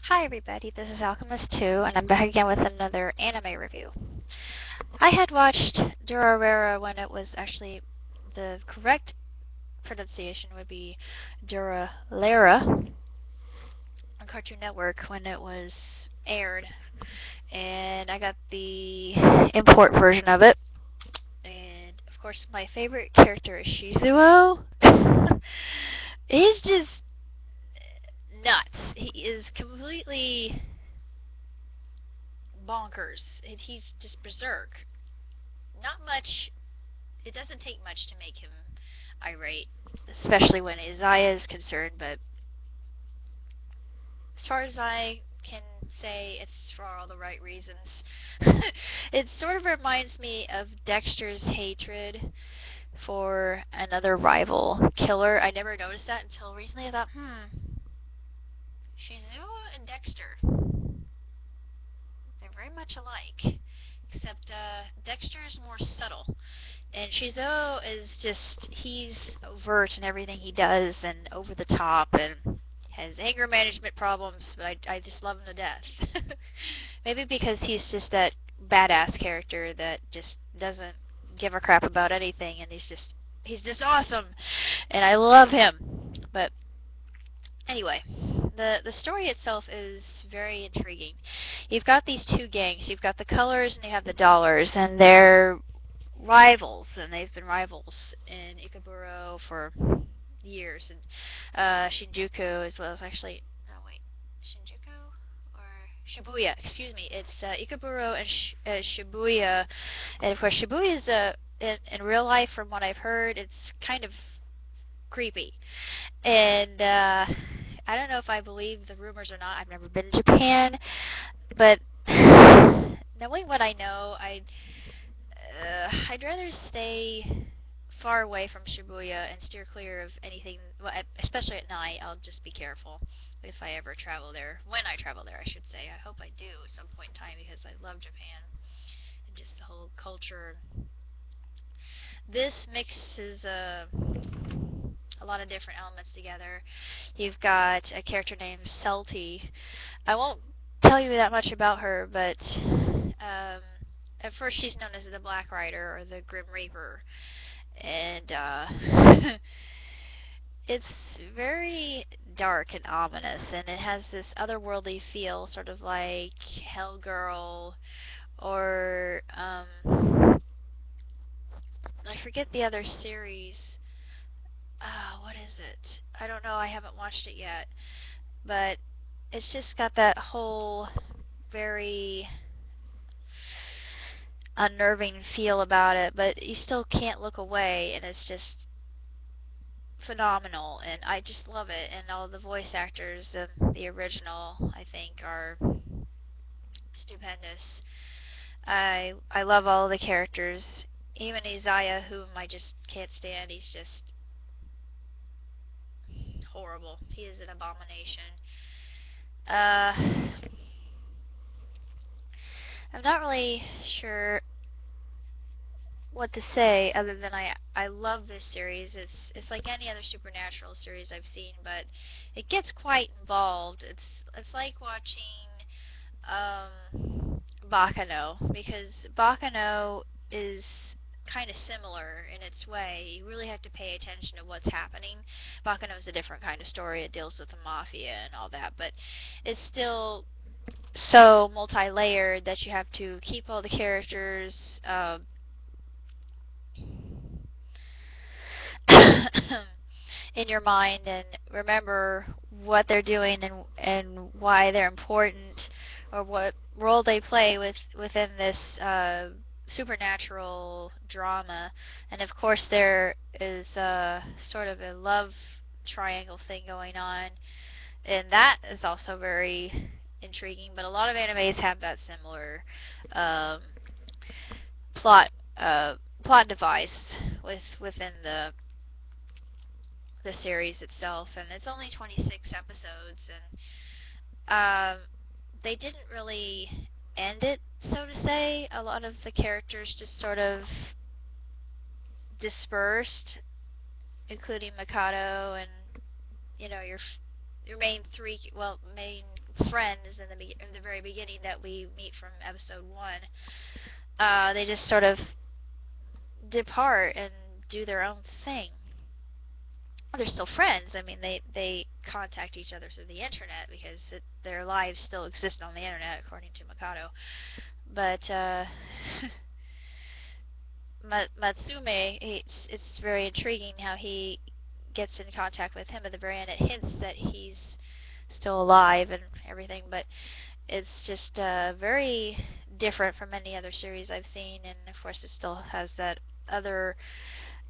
Hi everybody, this is Alchemist2, and I'm back again with another anime review. I had watched Durarara when it was actually, the correct pronunciation would be Durarara on Cartoon Network when it was aired, and I got the import version of it. And of course my favorite character is Shizuo. He's just nuts. He is completely bonkers. He's just berserk. Not much. It doesn't take much to make him irate, especially when Isaiah is concerned. But as far as I can say, it's for all the right reasons. It sort of reminds me of Dexter's hatred for another rival killer. I never noticed that until recently. I thought, Shizuo and Dexter, they're very much alike, except Dexter is more subtle. And Shizuo is just, he's overt in everything he does and over the top and has anger management problems, but I just love him to death. Maybe because he's just that badass character that just doesn't give a crap about anything, and he's just awesome, and I love him. But anyway, the story itself is very intriguing. You've got these two gangs. You've got the Colors and you have the Dollars, and they're rivals, and they've been rivals in Ikeburo for years, and Shinjuku as well as actually, no wait, Shinjuku or Shibuya, excuse me, it's Ikeburo and Shibuya, and of course Shibuya is in real life, from what I've heard, it's kind of creepy, and I don't know if I believe the rumors or not. I've never been to Japan, but knowing what I know, I'd rather stay far away from Shibuya and steer clear of anything, well, especially at night. I'll just be careful if I ever travel there. When I travel there, I should say. I hope I do at some point in time because I love Japan and just the whole culture. This mixes a lot of different elements together. You've got a character named Selty. I won't tell you that much about her, but at first she's known as the Black Rider or the Grim Reaper, and it's very dark and ominous, and it has this otherworldly feel, sort of like Hellgirl, or I forget the other series. What is it? I don't know. I haven't watched it yet, but it's just got that whole very unnerving feel about it, but you still can't look away, and it's just phenomenal, and I just love it. And all the voice actors in the original, I think, are stupendous. I love all the characters, even Isaiah, whom I just can't stand. He's just horrible. He is an abomination. I'm not really sure what to say other than I love this series. It's like any other supernatural series I've seen, but it gets quite involved. It's like watching Baccano, because Baccano is kind of similar in its way. You really have to pay attention to what's happening. Baccano is a different kind of story. It deals with the mafia and all that, but it's still so multi-layered that you have to keep all the characters in your mind and remember what they're doing and why they're important, or what role they play within this supernatural drama. And of course there is sort of a love triangle thing going on, and that is also very intriguing. But a lot of animes have that similar um, plot plot device within the series itself, and it's only 26 episodes, and they didn't really end it, so to say. A lot of the characters just sort of dispersed, including Mikado and your main three, well, main friends in the very beginning that we meet from episode 1. They just sort of depart and do their own thing. They're still friends. I mean, they contact each other through the internet because their lives still exist on the internet, according to Mikado. But Matsume, it's very intriguing how he gets in contact with him at the very end. It hints that he's still alive and everything, but it's just very different from any other series I've seen, and of course it still has that other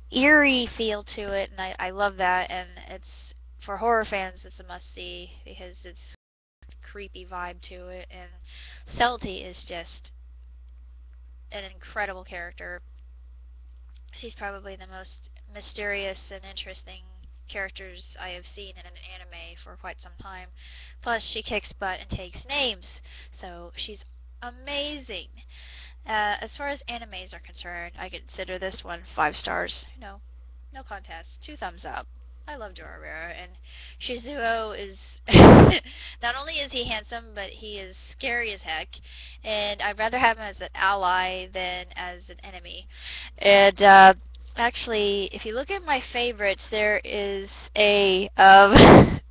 eerie feel to it, and I love that, and it's, for horror fans, it's a must-see, because it's a creepy vibe to it, and Celty is just an incredible character. She's probably the most mysterious and interesting characters I have seen in an anime for quite some time. Plus, she kicks butt and takes names, so she's amazing. As far as animes are concerned, I consider this one 5 stars. No contest. 2 thumbs up. I love Durarara, and Shizuo is not only is he handsome, but he is scary as heck, and I'd rather have him as an ally than as an enemy. And actually, if you look at my favorites, there is a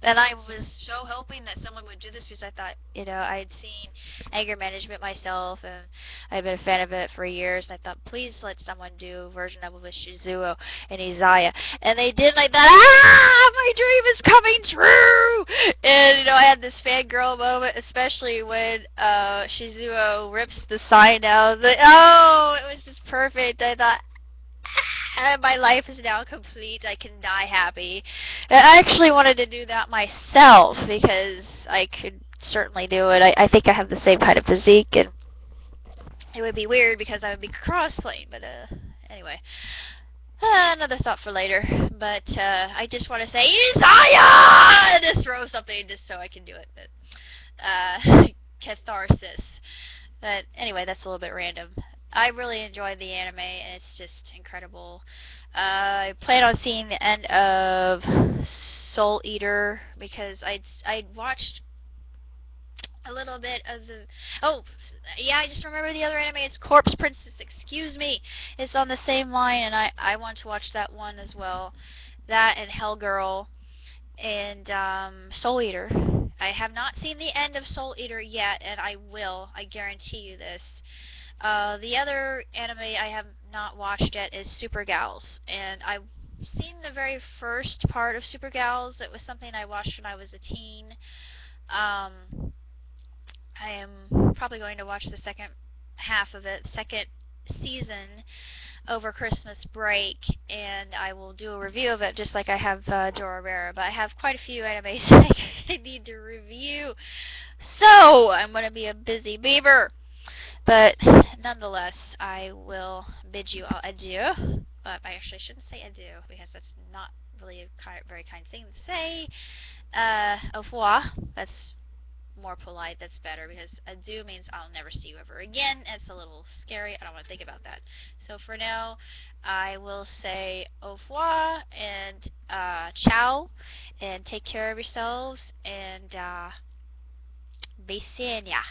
and I was so hoping that someone would do this because I thought, I had seen anger management myself, and I've been a fan of it for years, and I thought, please let someone do a version of it with Shizuo and Izaya. And they did like that. My dream is coming true! And, I had this fangirl moment, especially when Shizuo rips the sign out. Oh, it was just perfect. I thought, my life is now complete. I can die happy. And I actually wanted to do that myself because I could certainly do it. I think I have the same kind of physique, and it would be weird because I would be cross-playing. But anyway, another thought for later. But I just want to say Isaiah! And just throw something just so I can do it. Catharsis. But anyway, that's a little bit random. I really enjoyed the anime, and it's just incredible. I plan on seeing the end of Soul Eater because I'd watched a little bit of the... Oh, yeah, I just remember the other anime. It's Corpse Princess, excuse me. It's on the same line, and I want to watch that one as well. That and Hellgirl and Soul Eater. I have not seen the end of Soul Eater yet, and I will. I guarantee you this. The other anime I have not watched yet is Super Gals, and I've seen the very first part of Super Gals. It was something I watched when I was a teen. I am probably going to watch the second half of it, second season, over Christmas break, and I will do a review of it just like I have Durarara, but I have quite a few animes I need to review, so I'm going to be a busy beaver. But nonetheless, I will bid you all adieu. But I actually shouldn't say adieu because that's not really a very kind thing to say. Au revoir. That's more polite. That's better because adieu means I'll never see you ever again. It's a little scary. I don't want to think about that. So for now, I will say au revoir and ciao, and take care of yourselves, and Bisenia.